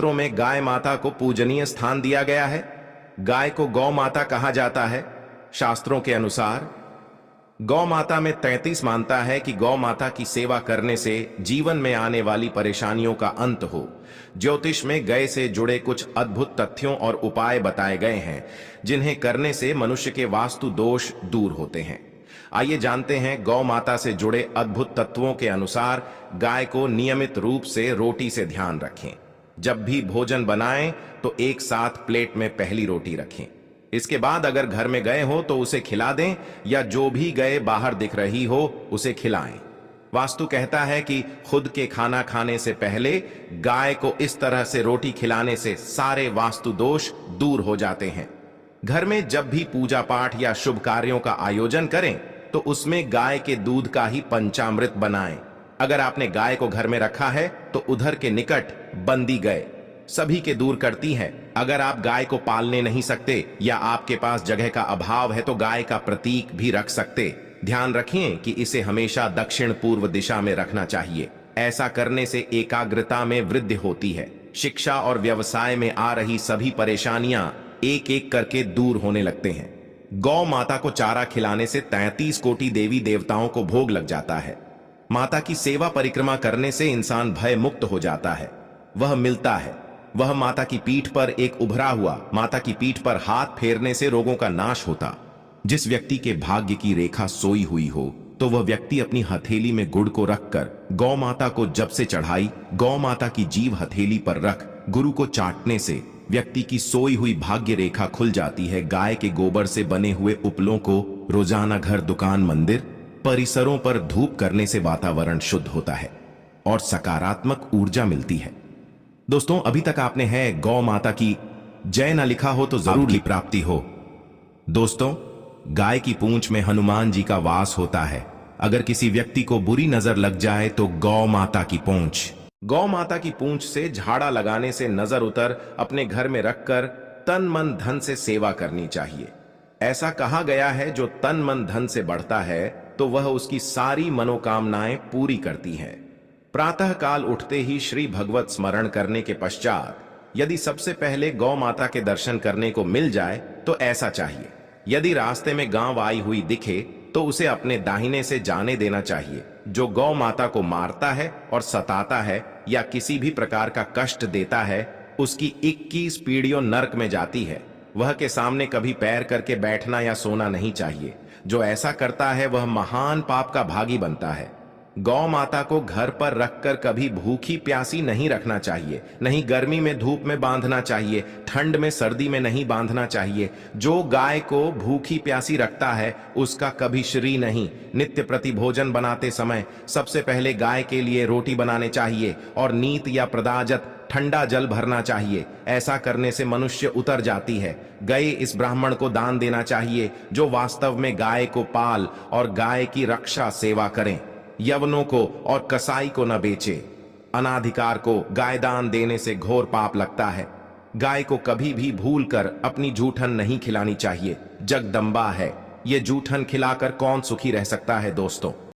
शास्त्रों में गाय माता को पूजनीय स्थान दिया गया है। गाय को गौ माता कहा जाता है। शास्त्रों के अनुसार गौ माता में 33 मानता है कि गौ माता की सेवा करने से जीवन में आने वाली परेशानियों का अंत हो। ज्योतिष में गाय से जुड़े कुछ अद्भुत तथ्यों और उपाय बताए गए हैं जिन्हें करने से मनुष्य के वास्तु दोष दूर होते हैं। आइए जानते हैं गौ माता से जुड़े अद्भुत तत्वों के अनुसार गाय को नियमित रूप से रोटी से ध्यान रखें। जब भी भोजन बनाएं तो एक साथ प्लेट में पहली रोटी रखें। इसके बाद अगर घर में गए हो तो उसे खिला दें या जो भी गए बाहर दिख रही हो उसे खिलाएं। वास्तु कहता है कि खुद के खाना खाने से पहले गाय को इस तरह से रोटी खिलाने से सारे वास्तु दोष दूर हो जाते हैं। घर में जब भी पूजा पाठ या शुभ कार्यों का आयोजन करें तो उसमें गाय के दूध का ही पंचामृत बनाएं। अगर आपने गाय को घर में रखा है तो उधर के निकट बंदी गाय सभी के दूर करती है। अगर आप गाय को पालने नहीं सकते या आपके पास जगह का अभाव है तो गाय का प्रतीक भी रख सकते। ध्यान रखें कि इसे हमेशा दक्षिण पूर्व दिशा में रखना चाहिए। ऐसा करने से एकाग्रता में वृद्धि होती है। शिक्षा और व्यवसाय में आ रही सभी परेशानियां एक एक करके दूर होने लगते हैं। गौ माता को चारा खिलाने से 33 कोटि देवी देवताओं को भोग लग जाता है। माता की सेवा परिक्रमा करने से इंसान भय मुक्त हो जाता है। वह मिलता है। वह माता की पीठ पर एक उभरा हुआ माता की पीठ पर हाथ फेरने से रोगों का नाश होता। जिस व्यक्ति के भाग्य की रेखा सोई हुई हो तो वह व्यक्ति अपनी हथेली में गुड़ को रखकर गौ माता को जब से चढ़ाई गौ माता की जीभ हथेली पर रख गुरु को चाटने से व्यक्ति की सोई हुई भाग्य रेखा खुल जाती है। गाय के गोबर से बने हुए उपलों को रोजाना घर, दुकान, मंदिर परिसरों पर धूप करने से वातावरण शुद्ध होता है और सकारात्मक ऊर्जा मिलती है। दोस्तों, अभी तक आपने है गौ माता की जय न लिखा हो तो जरूर प्राप्ति हो। दोस्तों, गाय की पूंछ में हनुमान जी का वास होता है। अगर किसी व्यक्ति को बुरी नजर लग जाए तो गौ माता की पूंछ से झाड़ा लगाने से नजर उतर अपने घर में रखकर तन मन धन से सेवा करनी चाहिए। ऐसा कहा गया है जो तन मन धन से बढ़ता है तो वह उसकी सारी मनोकामनाएं पूरी करती है। प्रातः काल उठते ही श्री भगवत स्मरण करने के पश्चात यदि सबसे पहले गौ माता के दर्शन करने को मिल जाए तो ऐसा चाहिए। यदि रास्ते में गांव आई हुई दिखे तो उसे अपने दाहिने से जाने देना चाहिए। जो गौ माता को मारता है और सताता है या किसी भी प्रकार का कष्ट देता है उसकी 21 पीढ़ियों नरक में जाती है। वह के सामने कभी पैर करके बैठना या सोना नहीं चाहिए। जो ऐसा करता है वह महान पाप का भागी बनता है। गौ माता को घर पर रखकर कभी भूखी प्यासी नहीं रखना चाहिए। नहीं गर्मी में धूप में बांधना चाहिए, ठंड में सर्दी में नहीं बांधना चाहिए। जो गाय को भूखी प्यासी रखता है उसका कभी श्री नहीं। नित्य प्रति भोजन बनाते समय सबसे पहले गाय के लिए रोटी बनाने चाहिए और नीत या प्रदाजत ठंडा जल भरना चाहिए। ऐसा करने से मनुष्य उतर जाती है। गाय इस ब्राह्मण को दान देना चाहिए जो वास्तव में गाय को पाल और गाय की रक्षा सेवा करें। यवनों को और कसाई को न बेचे। अनाधिकार को गाय दान देने से घोर पाप लगता है। गाय को कभी भी भूलकर अपनी जूठन नहीं खिलानी चाहिए। जगदम्बा है, ये जूठन खिलाकर कौन सुखी रह सकता है। दोस्तों,